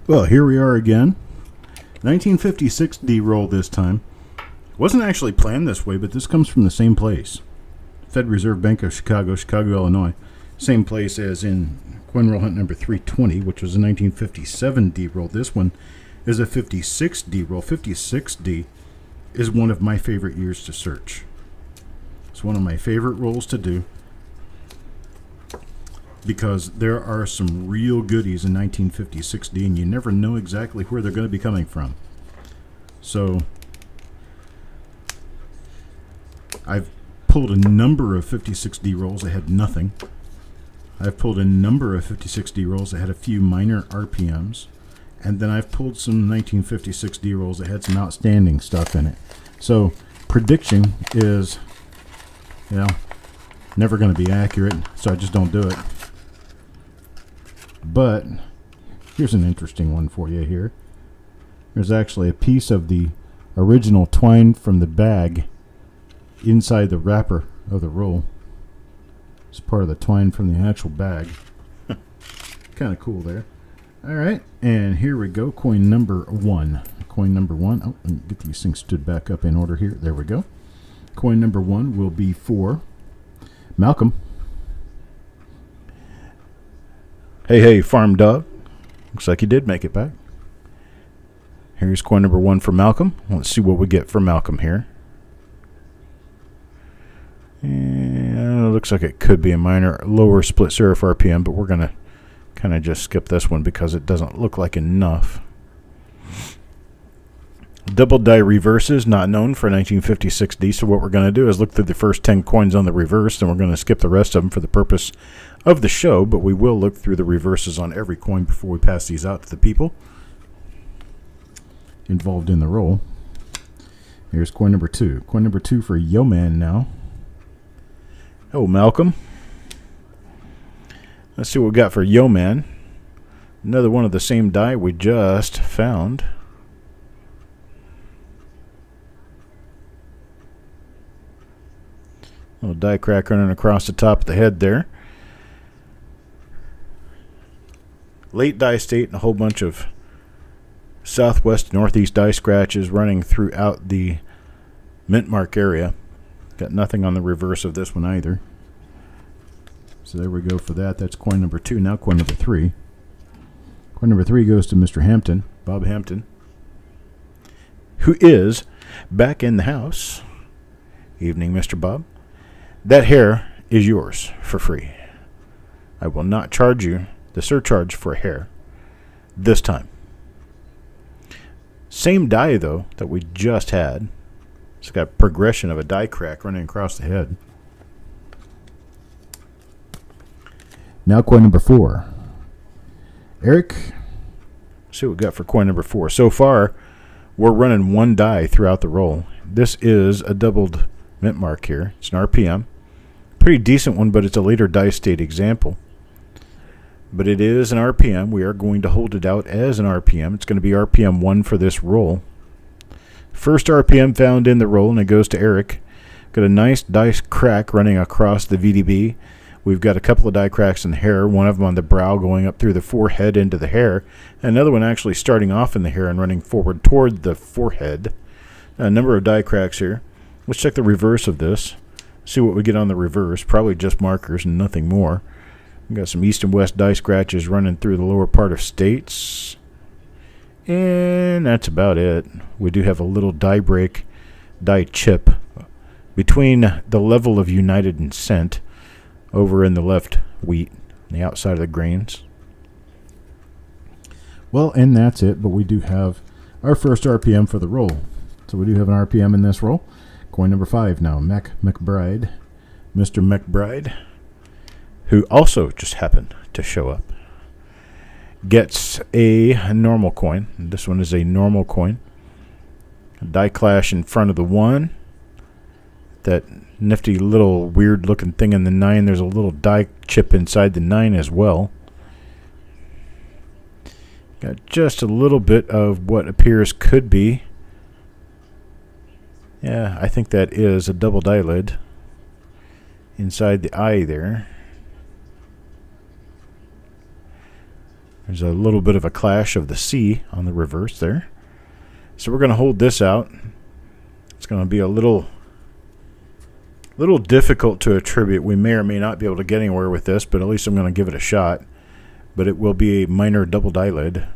Well, here we are again. 1956 D-roll this time. Wasn't actually planned this way, but this comes from the same place. Fed Reserve Bank of Chicago, Chicago, Illinois. Same place as in coin roll hunt number 320, which was a 1957 D-roll. This one is a 56 D-roll. 56D is one of my favorite years to search. It's one of my favorite rolls to do, because there are some real goodies in 1956D, and you never know exactly where they're going to be coming from. So I've pulled a number of 56D rolls that had nothing. I've pulled a number of 56D rolls that had a few minor RPMs, and then I've pulled some 1956D rolls that had some outstanding stuff in it. So prediction is, never going to be accurate, so I just don't do it. But here's an interesting one for you here. There's actually a piece of the original twine from the bag inside the wrapper of the roll. It's part of the twine from the actual bag. Kind of cool there. All right, and here we go. Coin number one. Coin number one. Oh, let me get these things stood back up in order here. There we go. Coin number one will be for Malcolm. Hey, farm dog. Looks like you did make it back. Here's coin number one for Malcolm. Let's see what we get for Malcolm here. And it looks like it could be a minor lower split serif RPM, but we're going to kind of just skip this one because it doesn't look like enough. Double die reverses, not known for 1956D, so what we're going to do is look through the first 10 coins on the reverse, and we're going to skip the rest of them for the purpose of the show, but we will look through the reverses on every coin before we pass these out to the people involved in the roll. Here's coin number two. Coin number two for Yo Man now. Oh, Malcolm. Let's see what we got for Yo Man. Another one of the same die we just found. Little die crack running across the top of the head there. Late die state and a whole bunch of southwest, northeast die scratches running throughout the mint mark area. Got nothing on the reverse of this one either. So there we go for that. That's coin number two. Now coin number three. Coin number three goes to Mr. Hampton, Bob Hampton, who is back in the house. Evening, Mr. Bob. That hair is yours for free. I will not charge you the surcharge for a hair this time. Same die, though, that we just had. It's got a progression of a die crack running across the head. Now coin number four. Eric, let's see what we got for coin number four. So far, we're running one die throughout the roll. This is a doubled mint mark here. It's an RPM. Pretty decent one, but it's a later die state example. But it is an RPM. We are going to hold it out as an RPM. It's going to be RPM 1 for this roll. First RPM found in the roll, and it goes to Eric. Got a nice dice crack running across the VDB. We've got a couple of die cracks in the hair, one of them on the brow going up through the forehead into the hair, and another one actually starting off in the hair and running forward toward the forehead. A number of die cracks here. Let's check the reverse of this. See what we get on the reverse. Probably just markers and nothing more. We've got some east and west die scratches running through the lower part of states. And that's about it. We do have a little die break, die chip between the level of United and Cent over in the left wheat, on the outside of the grains. Well, and that's it, but we do have our first RPM for the roll. So we do have an RPM in this roll. Coin number 5 now, McBride. Mr. McBride, who also just happened to show up, gets a normal coin. This one is a normal coin. A die clash in front of the 1. That nifty little weird looking thing in the 9. There's a little die chip inside the 9 as well. Got just a little bit of what appears could be. Yeah, I think that is a double die lid inside the eye there. There's a little bit of a clash of the C on the reverse there. So we're going to hold this out. It's going to be a little difficult to attribute. We may or may not be able to get anywhere with this, but at least I'm going to give it a shot. But it will be a minor doubled eyelid.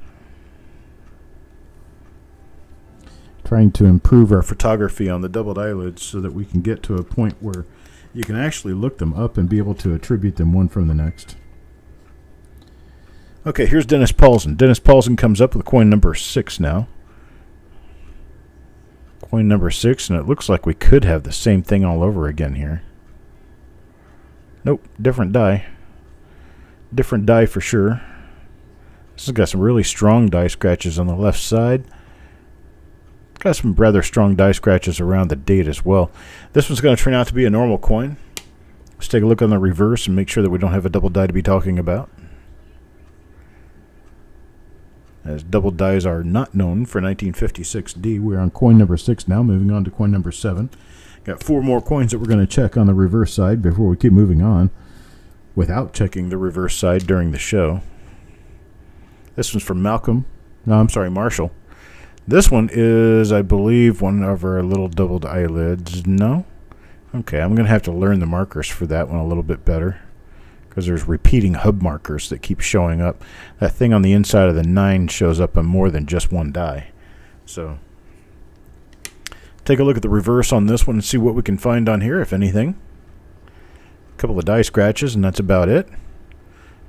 Trying to improve our photography on the doubled eyelids so that we can get to a point where you can actually look them up and be able to attribute them one from the next. Okay, here's Dennis Paulson. Dennis Paulson comes up with coin number 6 now. Coin number 6, and it looks like we could have the same thing all over again here. Nope, different die. Different die for sure. This has got some really strong die scratches on the left side. Got some rather strong die scratches around the date as well. This one's going to turn out to be a normal coin. Let's take a look on the reverse and make sure that we don't have a double die to be talking about, as double dies are not known for 1956D. We're on coin number 6 now, moving on to coin number 7. Got 4 more coins that we're going to check on the reverse side before we keep moving on, without checking the reverse side during the show. This one's from Marshall. This one is, I believe, one of our little doubled eyelids. No? Okay, I'm going to have to learn the markers for that one a little bit better, because there's repeating hub markers that keep showing up. That thing on the inside of the 9 shows up on more than just one die. So take a look at the reverse on this one and see what we can find on here, if anything. A couple of die scratches, and that's about it.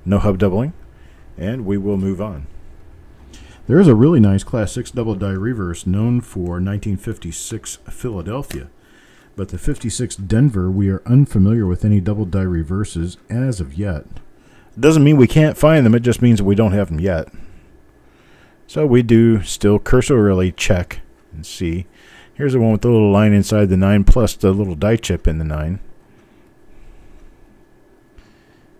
No hub doubling, and we will move on. There is a really nice Class 6 double die reverse known for 1956 Philadelphia. But the 56 Denver, we are unfamiliar with any double die reverses as of yet. It doesn't mean we can't find them, it just means that we don't have them yet. So we do still cursorily check and see. Here's the one with the little line inside the 9 plus the little die chip in the 9.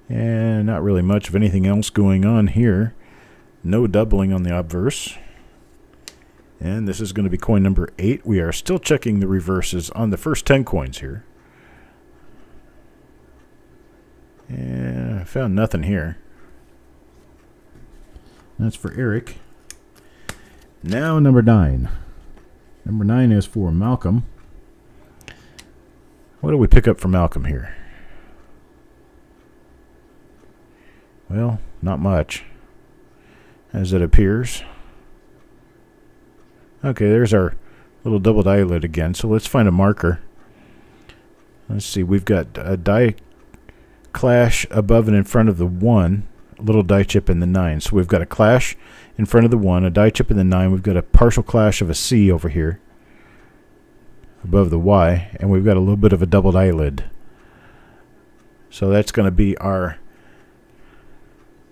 And not really much of anything else going on here. No doubling on the obverse. And this is going to be coin number 8. We are still checking the reverses on the first 10 coins here. And I found nothing here. That's for Eric. Now number 9. Number 9 is for Malcolm. What do we pick up for Malcolm here? Well, not much, as it appears. Okay, there's our little doubled eyelid again. So let's find a marker. Let's see, we've got a die clash above and in front of the 1, a little die chip in the 9. So we've got a clash in front of the 1, a die chip in the 9. We've got a partial clash of a C over here above the Y, and we've got a little bit of a doubled eyelid. So that's going to be our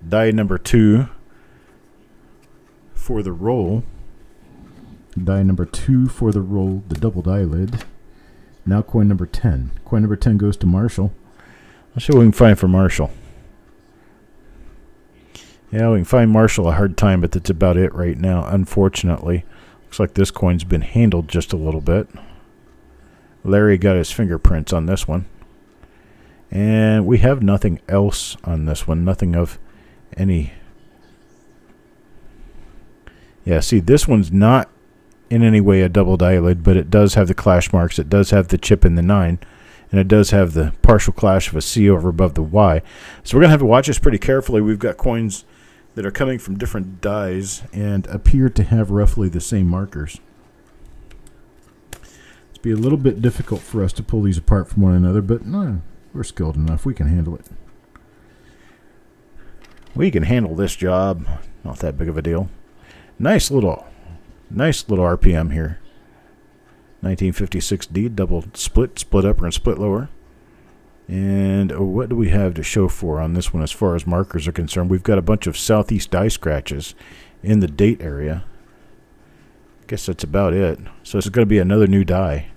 die number 2 for the roll. Die number 2 for the roll, the doubled eyelid. Now coin number 10. Coin number 10 goes to Marshall. Let's see what we can find for Marshall. Yeah, we can find Marshall a hard time, but that's about it right now, unfortunately. Looks like this coin's been handled just a little bit. Larry got his fingerprints on this one. And we have nothing else on this one, nothing of any. Yeah, see, this one's not in any way a doubled eyelid, but it does have the clash marks, it does have the chip in the 9, and it does have the partial clash of a C over above the Y. So we're going to have to watch this pretty carefully. We've got coins that are coming from different dies and appear to have roughly the same markers. It's be a little bit difficult for us to pull these apart from one another, but no, we're skilled enough. We can handle it. We can handle this job. Not that big of a deal. Nice little RPM here. 1956D, double split upper and split lower. And what do we have to show for on this one as far as markers are concerned? We've got a bunch of southeast die scratches in the date area. I guess that's about it. So it's going to be another new die.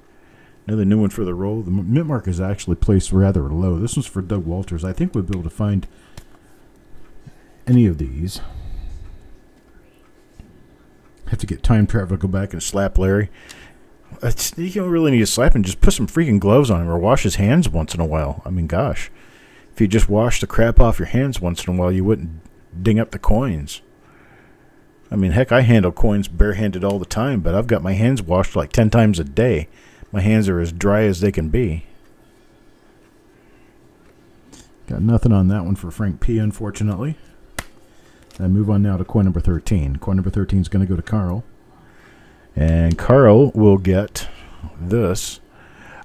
Another new one for the roll. The mint mark is actually placed rather low. This one's for Doug Walters. I think we'll be able to find any of these. Have to get time travel to go back and slap Larry. You don't really need to slap him. Just put some freaking gloves on him or wash his hands once in a while. I mean, gosh. If you just wash the crap off your hands once in a while, you wouldn't ding up the coins. I mean, heck, I handle coins barehanded all the time, but I've got my hands washed like 10 times a day. My hands are as dry as they can be. Got nothing on that one for Frank P, unfortunately. I move on now to coin number 13. Coin number 13 is going to go to Carl. And Carl will get this,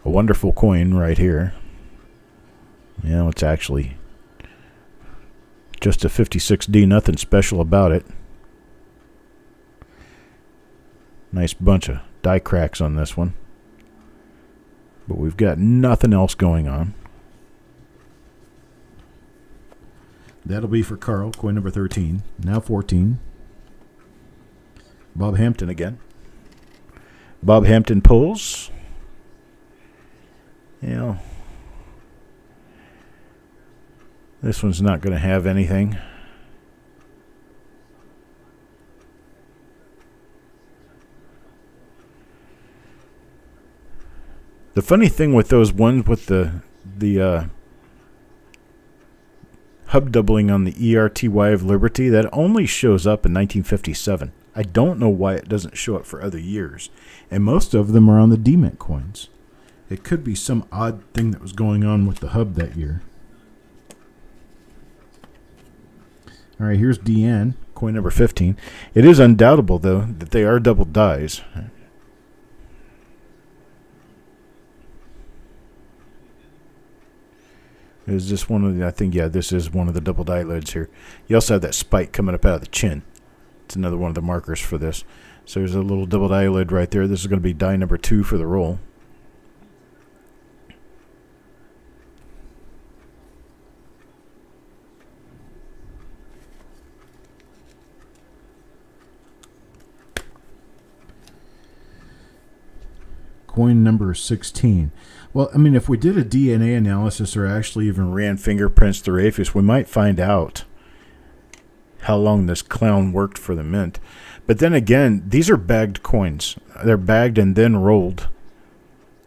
a wonderful coin right here. You know, it's actually just a 56D, nothing special about it. Nice bunch of die cracks on this one. But we've got nothing else going on. That'll be for Carl, coin number 13. Now 14. Bob Hampton again. Bob Hampton pulls. You know, this one's not going to have anything. The funny thing with those ones with the hub doubling on the ERTY of Liberty, that only shows up in 1957. I don't know why it doesn't show up for other years. And most of them are on the D-Mint coins. It could be some odd thing that was going on with the hub that year. All right, here's DN, coin number 15. It is undoubtable, though, that they are double dies. Is this one of the, I think, yeah, this is one of the double die lids here. You also have that spike coming up out of the chin. It's another one of the markers for this. So there's a little double die lid right there. This is going to be die number 2 for the roll. Coin number 16. Well, I mean, if we did a DNA analysis or actually even ran fingerprints through APHIS, we might find out how long this clown worked for the mint. But then again, these are bagged coins. They're bagged and then rolled.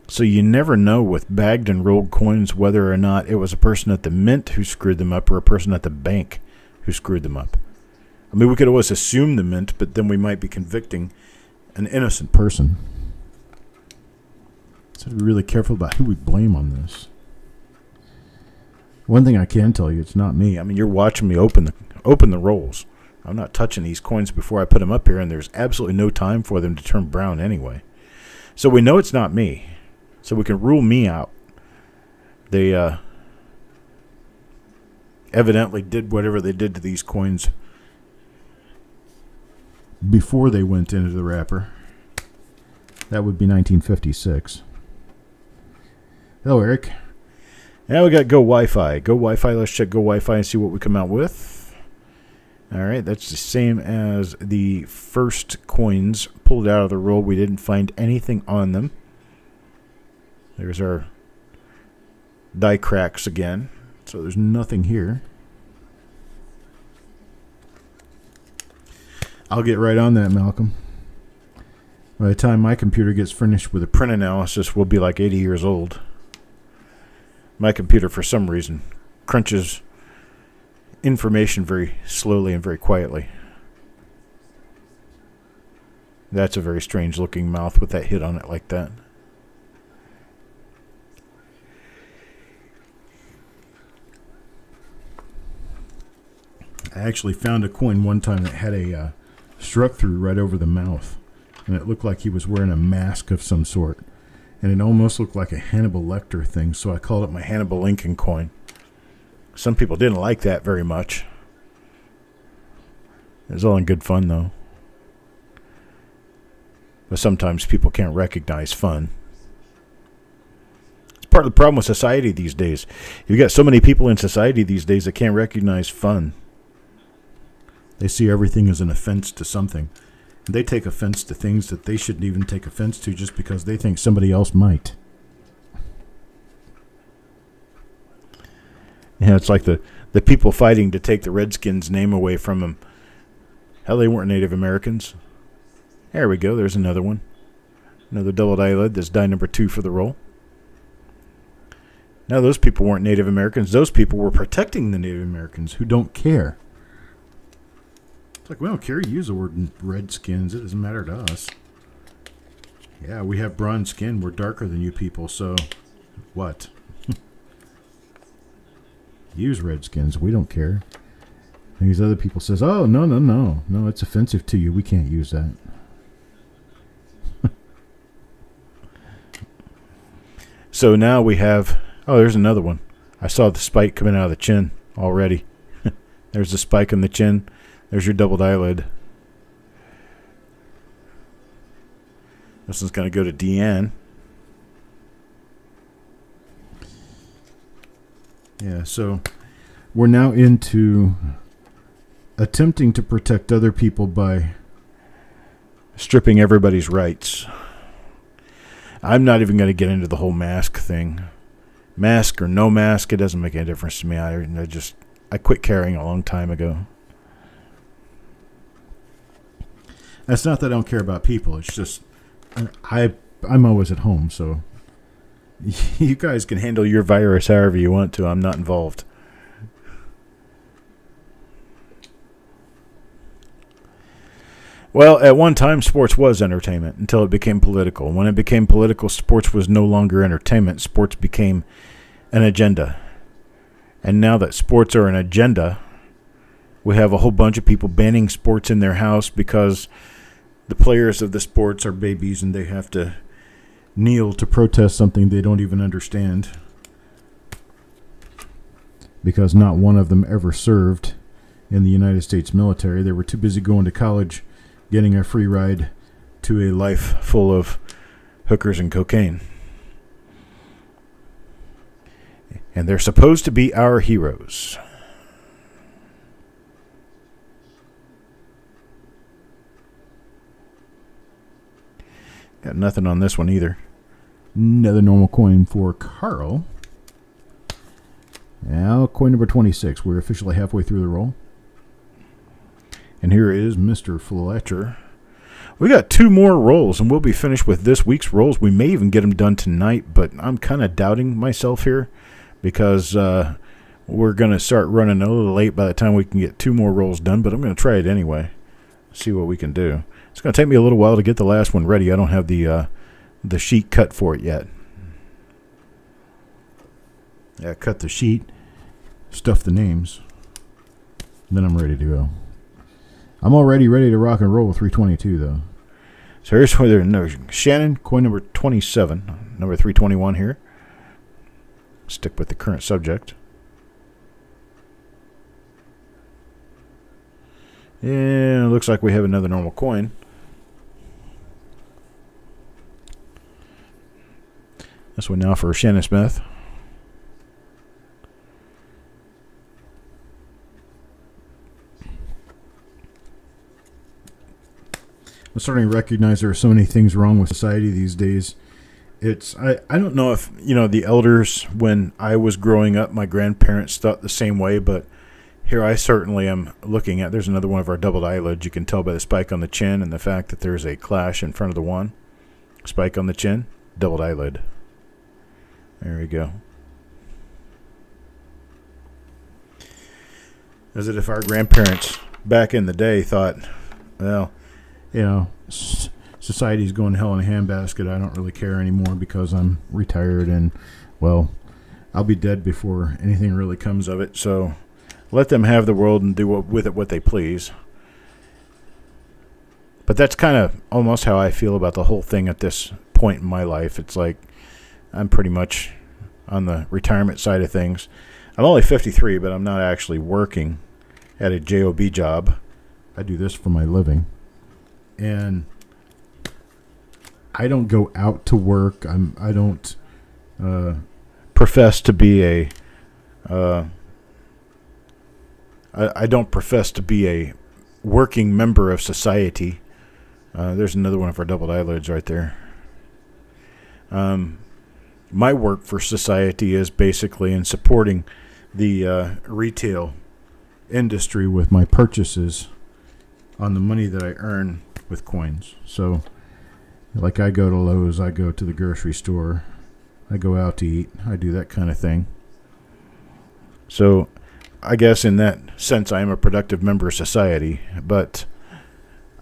So you never know with bagged and rolled coins whether or not it was a person at the mint who screwed them up or a person at the bank who screwed them up. I mean, we could always assume the mint, but then we might be convicting an innocent person. So be really careful about who we blame on this. One thing I can tell you, it's not me. I mean, you're watching me open the rolls. I'm not touching these coins before I put them up here, and there's absolutely no time for them to turn brown anyway. So we know it's not me. So we can rule me out. They evidently did whatever they did to these coins before they went into the wrapper. That would be 1956. Hello, Eric. Now we got Go Wi-Fi. Go Wi-Fi. Let's check Go Wi-Fi and see what we come out with. All right, that's the same as the first coins pulled out of the roll. We didn't find anything on them. There's our die cracks again. So there's nothing here. I'll get right on that, Malcolm. By the time my computer gets finished with a print analysis, we'll be like 80 years old. My computer, for some reason, crunches information very slowly and very quietly. That's a very strange looking mouth with that hit on it like that. I actually found a coin one time that had a struck through right over the mouth. And it looked like he was wearing a mask of some sort. And it almost looked like a Hannibal Lecter thing, so I called it my Hannibal Lincoln coin. Some people didn't like that very much. It was all in good fun, though. But sometimes people can't recognize fun. It's part of the problem with society these days. You've got so many people in society these days that can't recognize fun. They see everything as an offense to something. They take offense to things that they shouldn't even take offense to just because they think somebody else might. Yeah, it's like the people fighting to take the Redskins' name away from them. Hell, they weren't Native Americans. There we go. There's another one. Another double die lid. That's die number 2 for the roll. Now, those people weren't Native Americans. Those people were protecting the Native Americans who don't care It's like, we don't care. You use the word redskins. It doesn't matter to us. Yeah, we have bronze skin. We're darker than you people, so what? Use redskins. We don't care. And these other people says, oh, no. No, it's offensive to you. We can't use that. So now we have, oh, there's another one. I saw the spike coming out of the chin already. There's the spike on the chin. There's your doubled eyelid. This one's going to go to Deanne. Yeah, so we're now into attempting to protect other people by stripping everybody's rights. I'm not even going to get into the whole mask thing. Mask or no mask, it doesn't make any difference to me. I quit caring a long time ago. That's not that I don't care about people. It's just I'm always at home, so you guys can handle your virus however you want to. I'm not involved. Well, at one time, sports was entertainment until it became political. When it became political, sports was no longer entertainment. Sports became an agenda. And now that sports are an agenda, we have a whole bunch of people banning sports in their house because the players of the sports are babies and they have to kneel to protest something they don't even understand because not one of them ever served in the United States military. They were too busy going to college, getting a free ride to a life full of hookers and cocaine. And they're supposed to be our heroes. Got nothing on this one either. Another normal coin for Carl. Now, coin number 26. We're officially halfway through the roll. And here is Mr. Fletcher. We got 2 more rolls, and we'll be finished with this week's rolls. We may even get them done tonight, but I'm kind of doubting myself here because we're going to start running a little late by the time we can get 2 more rolls done, but I'm going to try it anyway. See what we can do. It's going to take me a little while to get the last one ready. I don't have the sheet cut for it yet. Yeah, cut the sheet, stuff the names, then I'm ready to go. I'm already ready to rock and roll with 322, though. So here's where they're Shannon, coin number 27, number 321 here. Stick with the current subject. Yeah, looks like we have another normal coin. This one now for Shannon Smith. I'm starting to recognize there are so many things wrong with society these days. I don't know if, the elders, when I was growing up, my grandparents thought the same way, but here I certainly am looking at, there's another one of our doubled eyelids. You can tell by the spike on the chin and the fact that there's a clash in front of the one. Spike on the chin, doubled eyelid. There we go. As if our grandparents back in the day thought, well, society's going to hell in a handbasket. I don't really care anymore because I'm retired and, well, I'll be dead before anything really comes of it. So let them have the world and do with it what they please. But that's kind of almost how I feel about the whole thing at this point in my life. It's like I'm pretty much on the retirement side of things. I'm only 53, but I'm not actually working at a job job. I do this for my living. And I don't go out to work. I don't profess to be a I don't profess to be a working member of society. There's another one of our doubled eyelids right there. My work for society is basically in supporting the retail industry with my purchases on the money that I earn with coins. So, like I go to Lowe's, I go to the grocery store, I go out to eat, I do that kind of thing. So, I guess in that sense, I am a productive member of society, but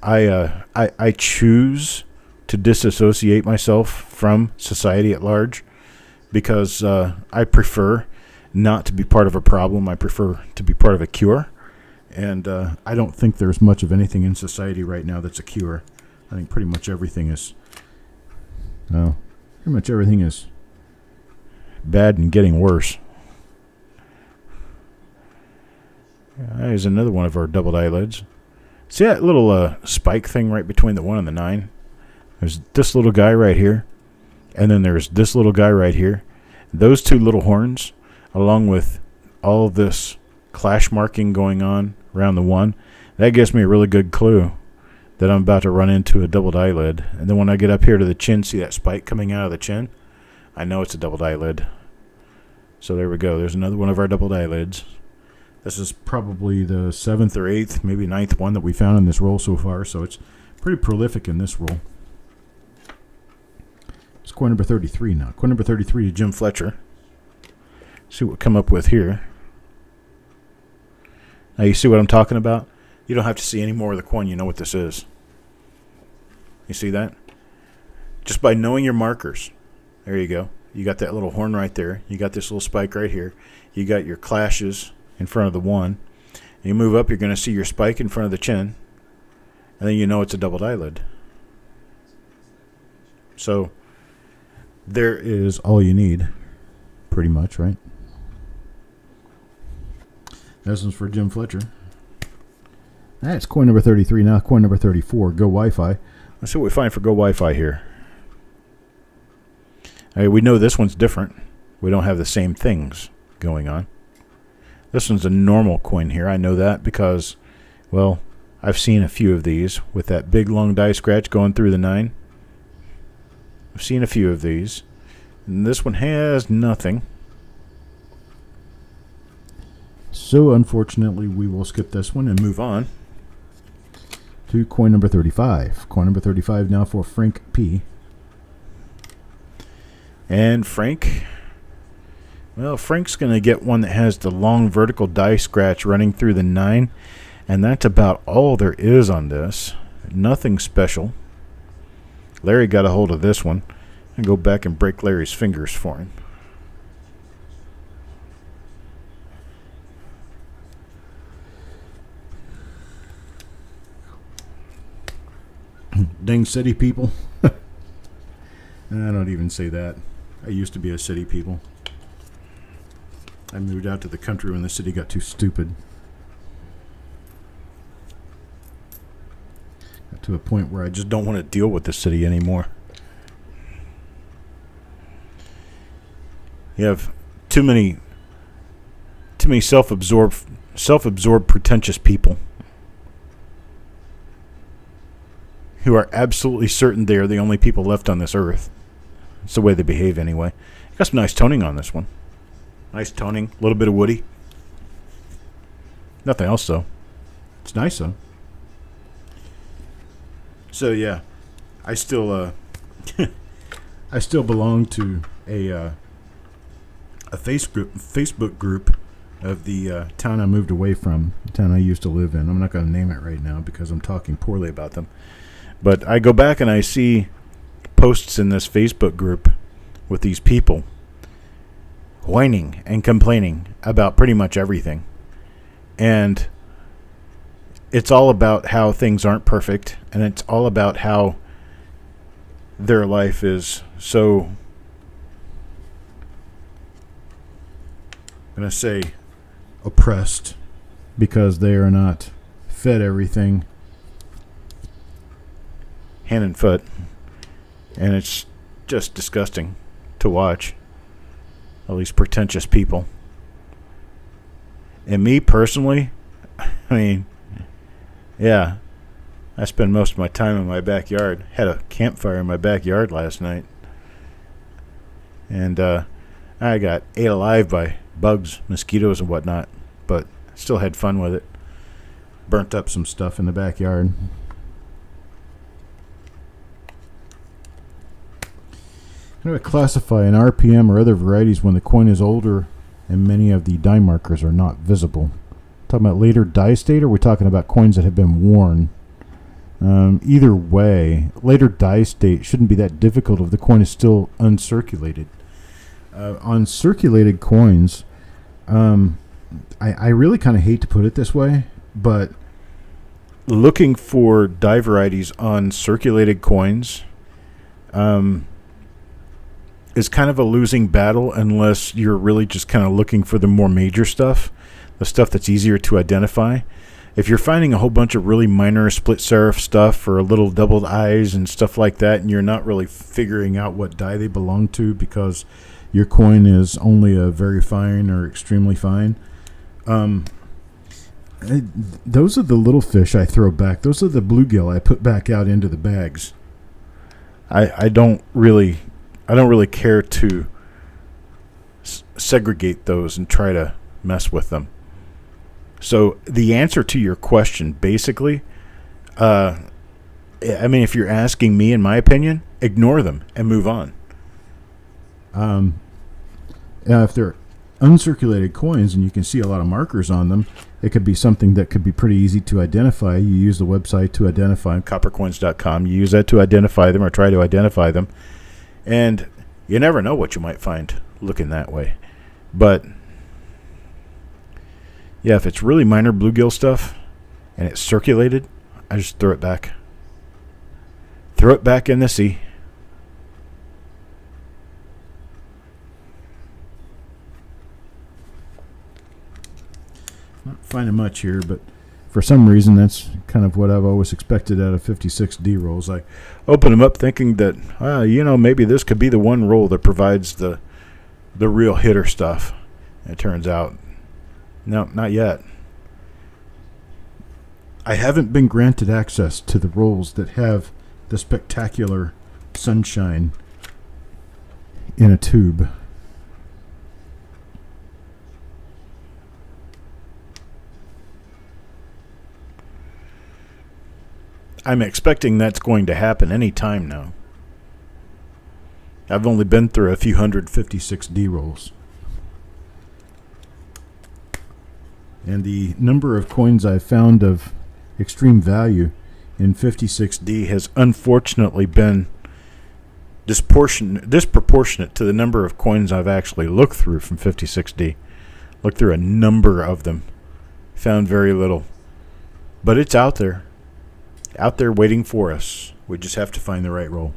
I choose to disassociate myself from society at large because I prefer not to be part of a problem. I prefer to be part of a cure. And I don't think there's much of anything in society right now that's a cure. I think pretty much everything is bad and getting worse. There's another one of our doubled eyelids. See that little spike thing right between the 1 and the 9? There's this little guy right here, and then there's this little guy right here. Those two little horns, along with all of this clash marking going on around the 1, that gives me a really good clue that I'm about to run into a doubled eyelid. And then when I get up here to the chin, see that spike coming out of the chin? I know it's a doubled eyelid. So there we go. There's another one of our doubled eyelids. This is probably the 7th or 8th, maybe 9th one that we found in this roll so far, so it's pretty prolific in this roll. It's coin number 33 now. Coin number 33 to Jim Fletcher. See what we come up with here. Now you see what I'm talking about? You don't have to see any more of the coin. You know what this is. You see that? Just by knowing your markers. There you go. You got that little horn right there. You got this little spike right here. You got your clashes in front of the 1. You move up, you're going to see your spike in front of the chin. And then you know it's a doubled eyelid. So there is all you need, pretty much, right? This one's for Jim Fletcher. That's coin number 33. Now coin number 34, Go Wi-Fi. Let's see what we find for Go Wi-Fi here. We know this one's different. We don't have the same things going on. This one's a normal coin here. I know that because, well, I've seen a few of these with that big long die scratch going through the 9. I've seen a few of these. And this one has nothing. So, unfortunately, we will skip this one and move on to coin number 35. Coin number 35 now for Frank P. And Frank... Well, Frank's going to get one that has the long vertical die scratch running through the 9, and that's about all there is on this. Nothing special. Larry got a hold of this one. And go back and break Larry's fingers for him. Dang city people. I don't even say that. I used to be a city people. I moved out to the country when the city got too stupid. Got to a point where I just don't want to deal with the city anymore. You have too many self-absorbed, pretentious people who are absolutely certain they are the only people left on this earth. It's the way they behave anyway. Got some nice toning on this one. Nice toning, a little bit of woody. Nothing else though. It's nice though. So yeah, I still belong to a Facebook group of the town I moved away from, the town I used to live in. I'm not going to name it right now because I'm talking poorly about them. But I go back and I see posts in this Facebook group with these people whining and complaining about pretty much everything. And it's all about how things aren't perfect, and it's all about how their life is so, I'm going to say, oppressed because they are not fed everything hand and foot. And it's just disgusting to watch. All these pretentious people. And me personally, I mean, yeah, I spend most of my time in my backyard. Had a campfire in my backyard last night. And I got ate alive by bugs, mosquitoes, and whatnot. But still had fun with it. Burnt up some stuff in the backyard. How do I classify an RPM or other varieties when the coin is older and many of the die markers are not visible. Talking about later die state, or are we talking about coins that have been worn? Either way, later die state shouldn't be that difficult if the coin is still uncirculated. On circulated coins, I really kind of hate to put it this way, but looking for die varieties on circulated coins is kind of a losing battle unless you're really just kind of looking for the more major stuff, the stuff that's easier to identify. If you're finding a whole bunch of really minor split serif stuff or little doubled eyes and stuff like that, and you're not really figuring out what die they belong to because your coin is only a very fine or extremely fine, those are the little fish I throw back. Those are the bluegill I put back out into the bags. I don't really care to segregate those and try to mess with them. So the answer to your question, basically, I mean, if you're asking me, in my opinion, ignore them and move on. If they're uncirculated coins and you can see a lot of markers on them, it could be something that could be pretty easy to identify. You use the website to identify them, coppercoins.com. You use that to identify them or try to identify them. And you never know what you might find looking that way. But yeah, if it's really minor bluegill stuff and it's circulated, I just throw it back. Throw it back in the sea. Not finding much here, but for some reason that's kind of what I've always expected out of 56D rolls. I open them up thinking that, maybe this could be the one roll that provides the real hitter stuff. And it turns out, no, not yet. I haven't been granted access to the rolls that have the spectacular sunshine in a tube. I'm expecting that's going to happen any time now. I've only been through a few hundred 56D rolls. And the number of coins I've found of extreme value in 56D has unfortunately been disproportionate to the number of coins I've actually looked through from 56D. Looked through a number of them. Found very little. But it's out there. Out there waiting for us. We just have to find the right roll.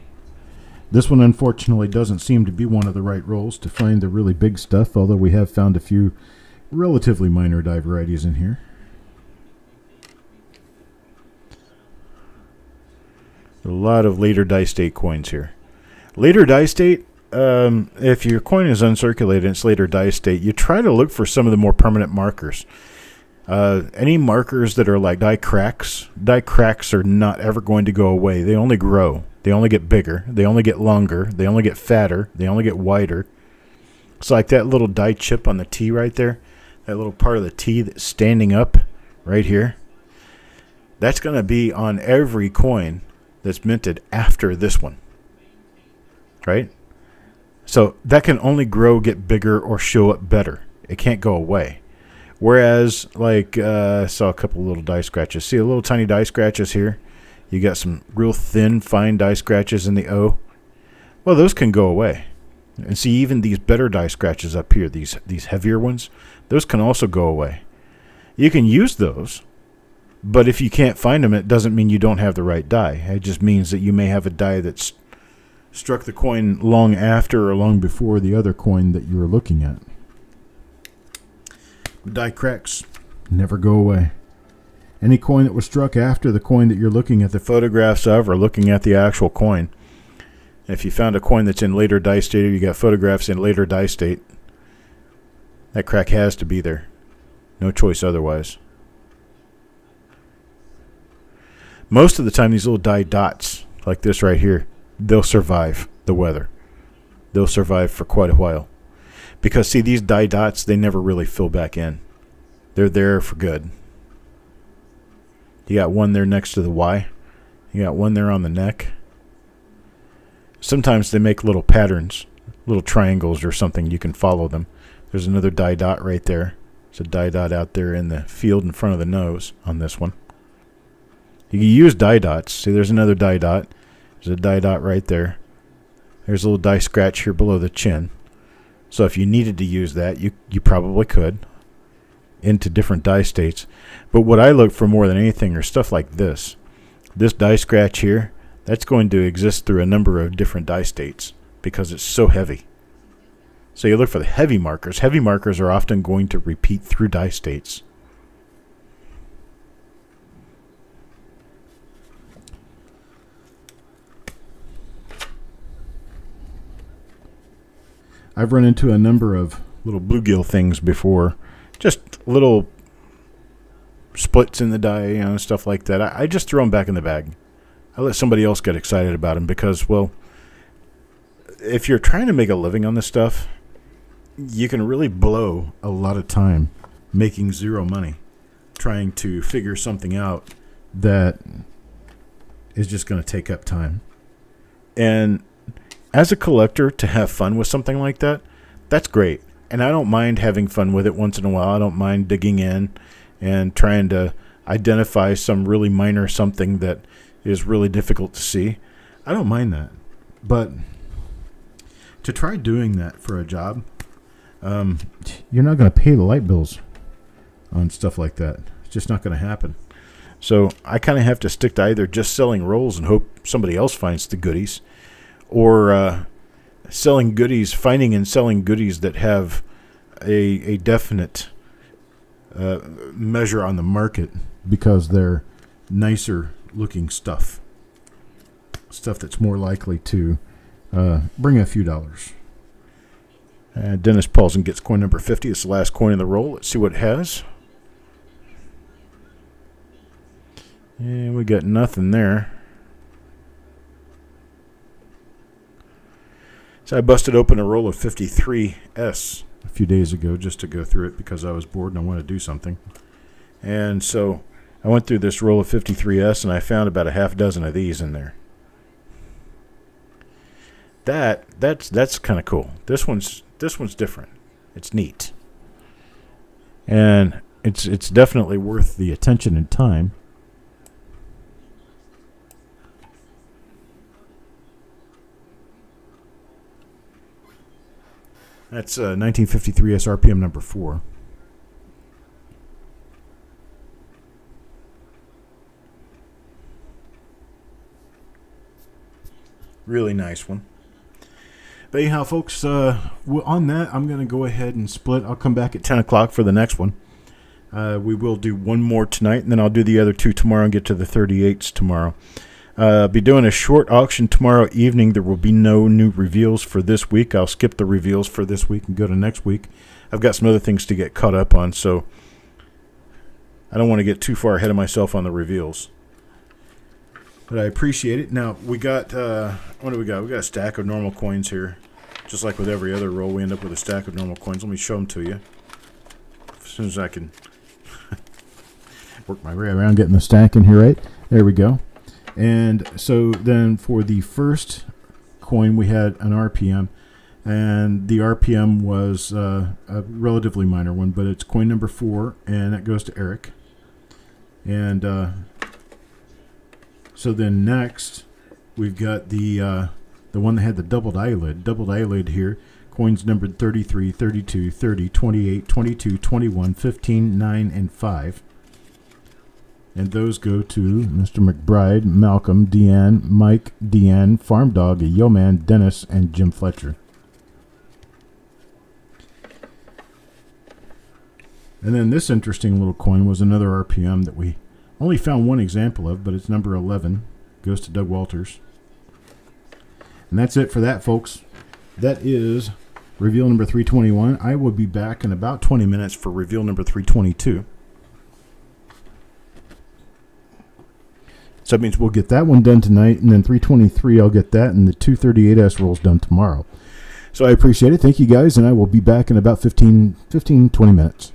This one unfortunately doesn't seem to be one of the right rolls to find the really big stuff, although we have found a few relatively minor die varieties in here. A lot of later die state coins here. Later die state, if your coin is uncirculated and it's later die state, you try to look for some of the more permanent markers. Any markers that are like die cracks are not ever going to go away. They only grow. They only get bigger. They only get longer. They only get fatter. They only get wider. It's like that little die chip on the T right there. That little part of the T that's standing up right here. That's going to be on every coin that's minted after this one. Right? So that can only grow, get bigger, or show up better. It can't go away. Whereas, like, I saw a couple little die scratches. See a little tiny die scratches here? You got some real thin, fine die scratches in the O. Well, those can go away. And see, even these better die scratches up here, these heavier ones, those can also go away. You can use those, but if you can't find them, it doesn't mean you don't have the right die. It just means that you may have a die that's struck the coin long after or long before the other coin that you were looking at. Die cracks never go away. Any coin that was struck after the coin that you're looking at the photographs of or looking at the actual coin. If you found a coin that's in later die state or you got photographs in later die state, that crack has to be there. No choice otherwise. Most of the time, these little die dots, like this right here, they'll survive the weather. They'll survive for quite a while. Because, see, these die dots, they never really fill back in. They're there for good. You got one there next to the Y. You got one there on the neck. Sometimes they make little patterns, little triangles or something. You can follow them. There's another die dot right there. There's a die dot out there in the field in front of the nose on this one. You can use die dots. See, there's another die dot. There's a die dot right there. There's a little die scratch here below the chin. So if you needed to use that, you probably could into different die states. But what I look for more than anything are stuff like this. This die scratch here, that's going to exist through a number of different die states because it's so heavy. So you look for the heavy markers. Heavy markers are often going to repeat through die states. I've run into a number of little bluegill things before. Just little splits in the die, stuff like that. I just throw them back in the bag. I let somebody else get excited about them because, well, if you're trying to make a living on this stuff, you can really blow a lot of time making zero money trying to figure something out that is just going to take up time. And as a collector, to have fun with something like that, that's great. And I don't mind having fun with it once in a while. I don't mind digging in and trying to identify some really minor something that is really difficult to see. I don't mind that. But to try doing that for a job, you're not going to pay the light bills on stuff like that. It's just not going to happen. So I kind of have to stick to either just selling rolls and hope somebody else finds the goodies, or selling goodies, finding and selling goodies that have a definite measure on the market because they're nicer looking stuff that's more likely to bring a few dollars. Dennis Paulson gets coin number 50. It's the last coin in the roll. Let's see what it has. And we got nothing there. So I busted open a roll of 53S a few days ago just to go through it because I was bored and I wanted to do something. And so I went through this roll of 53S and I found about a half dozen of these in there. That's kind of cool. This one's different. It's neat. And it's definitely worth the attention and time. That's 1953 SRPM number 4. Really nice one. But anyhow, folks, on that, I'm going to go ahead and split. I'll come back at 10 o'clock for the next one. We will do one more tonight, and then I'll do the other two tomorrow and get to the 38s tomorrow. Be doing a short auction tomorrow evening. There will be no new reveals for this week. I'll skip the reveals for this week and go to next week. I've got some other things to get caught up on, so I don't want to get too far ahead of myself on the reveals. But I appreciate it. Now, we got, what do we got? We got a stack of normal coins here. Just like with every other roll, we end up with a stack of normal coins. Let me show them to you. As soon as I can work my way around getting the stack in here right. There we go. And so then for the first coin, we had an RPM. And the RPM was a relatively minor one, but it's coin number 4, and that goes to Eric. And so then next, we've got the one that had the doubled eyelid here. Coins numbered 33, 32, 30, 28, 22, 21, 15, 9, and 5. And those go to Mr. McBride, Malcolm, Deanne, Mike, Deanne, Farm Dog, Yeoman, Dennis, and Jim Fletcher. And then this interesting little coin was another RPM that we only found one example of, but it's number 11. Goes to Doug Walters. And that's it for that, folks. That is reveal number 321. I will be back in about 20 minutes for reveal number 322. So that means we'll get that one done tonight, and then 323, I'll get that, and the 238S rolls done tomorrow. So I appreciate it. Thank you, guys, and I will be back in about 15, 20 minutes.